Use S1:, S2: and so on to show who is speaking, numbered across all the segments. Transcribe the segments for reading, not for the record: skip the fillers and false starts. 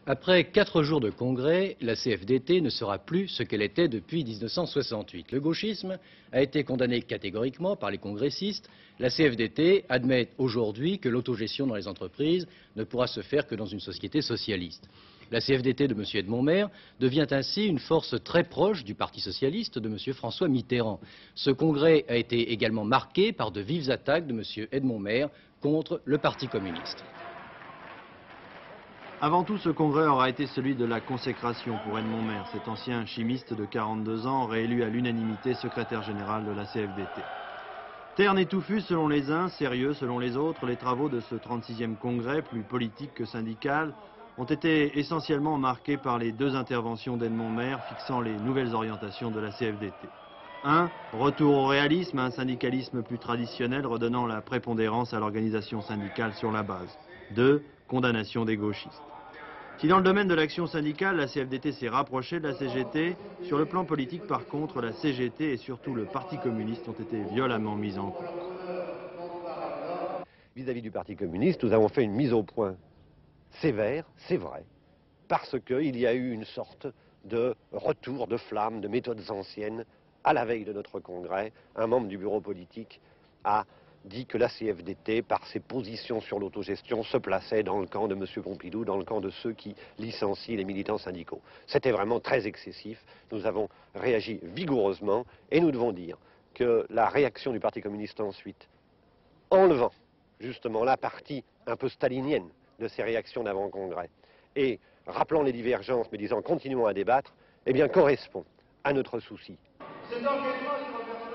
S1: Après 4 jours de congrès, la CFDT ne sera plus ce qu'elle était depuis 1968. Le gauchisme a été condamné catégoriquement par les congressistes. La CFDT admet aujourd'hui que l'autogestion dans les entreprises ne pourra se faire que dans une société socialiste. La CFDT de M. Edmond Maire devient ainsi une force très proche du Parti socialiste de M. François Mitterrand. Ce congrès a été également marqué par de vives attaques de M. Edmond Maire contre le Parti communiste.
S2: Avant tout, ce congrès aura été celui de la consécration pour Edmond Maire, cet ancien chimiste de 42 ans, réélu à l'unanimité secrétaire général de la CFDT. Terne et touffu selon les uns, sérieux selon les autres, les travaux de ce 36e congrès, plus politique que syndical, ont été essentiellement marqués par les deux interventions d'Edmond Maire fixant les nouvelles orientations de la CFDT. 1. Retour au réalisme, un syndicalisme plus traditionnel redonnant la prépondérance à l'organisation syndicale sur la base. 2. Condamnation des gauchistes. Si dans le domaine de l'action syndicale, la CFDT s'est rapprochée de la CGT, sur le plan politique, par contre, la CGT et surtout le Parti communiste ont été violemment mis en cause.
S3: Vis-à-vis du Parti communiste, nous avons fait une mise au point sévère, c'est vrai, parce qu'il y a eu une sorte de retour de flamme, de méthodes anciennes. À la veille de notre congrès, un membre du bureau politique a dit que la CFDT, par ses positions sur l'autogestion, se plaçait dans le camp de M. Pompidou, dans le camp de ceux qui licencient les militants syndicaux. C'était vraiment très excessif. Nous avons réagi vigoureusement et nous devons dire que la réaction du Parti communiste ensuite, enlevant justement la partie un peu stalinienne de ces réactions d'avant-congrès et rappelant les divergences mais disant continuons à débattre, eh bien correspond à notre souci.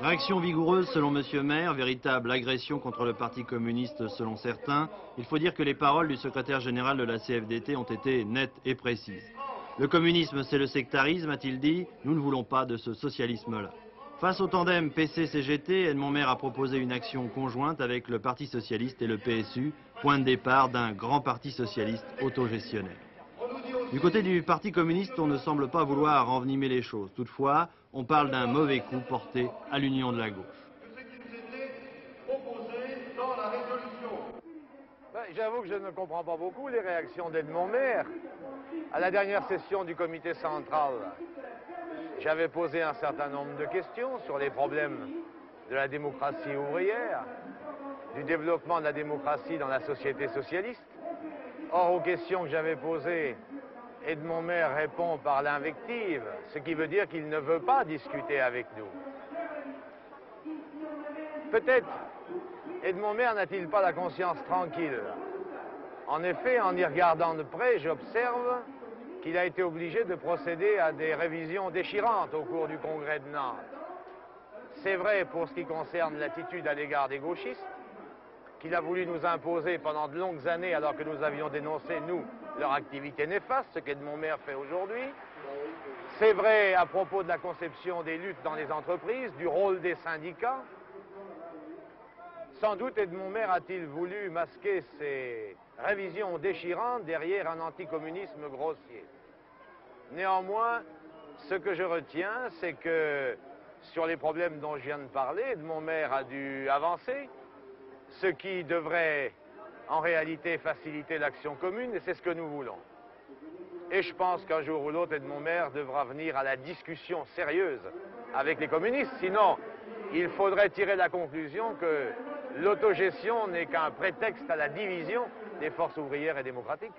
S2: Réaction vigoureuse selon M. Maire, véritable agression contre le Parti communiste selon certains. Il faut dire que les paroles du secrétaire général de la CFDT ont été nettes et précises. Le communisme, c'est le sectarisme, a-t-il dit. Nous ne voulons pas de ce socialisme-là. Face au tandem PC-CGT, Edmond Maire a proposé une action conjointe avec le Parti socialiste et le PSU, point de départ d'un grand parti socialiste autogestionnaire. Du côté du Parti communiste, on ne semble pas vouloir envenimer les choses. Toutefois, on parle d'un mauvais coup porté à l'union de la gauche.
S4: J'avoue que je ne comprends pas beaucoup les réactions d'Edmond Maire. À la dernière session du comité central, j'avais posé un certain nombre de questions sur les problèmes de la démocratie ouvrière, du développement de la démocratie dans la société socialiste. Or, aux questions que j'avais posées, Edmond Maire répond par l'invective, ce qui veut dire qu'il ne veut pas discuter avec nous. Peut-être Edmond Maire n'a-t-il pas la conscience tranquille. En effet, en y regardant de près, j'observe qu'il a été obligé de procéder à des révisions déchirantes au cours du congrès de Nantes. C'est vrai pour ce qui concerne l'attitude à l'égard des gauchistes, qu'il a voulu nous imposer pendant de longues années alors que nous avions dénoncé, nous, leur activité néfaste, ce qu'Edmond Maire fait aujourd'hui. C'est vrai à propos de la conception des luttes dans les entreprises, du rôle des syndicats. Sans doute Edmond Maire a-t-il voulu masquer ses révisions déchirantes derrière un anticommunisme grossier. Néanmoins, ce que je retiens, c'est que sur les problèmes dont je viens de parler, Edmond Maire a dû avancer, ce qui devrait en réalité faciliter l'action commune, et c'est ce que nous voulons. Et je pense qu'un jour ou l'autre, Edmond Maire devra venir à la discussion sérieuse avec les communistes, sinon il faudrait tirer la conclusion que l'autogestion n'est qu'un prétexte à la division des forces ouvrières et démocratiques.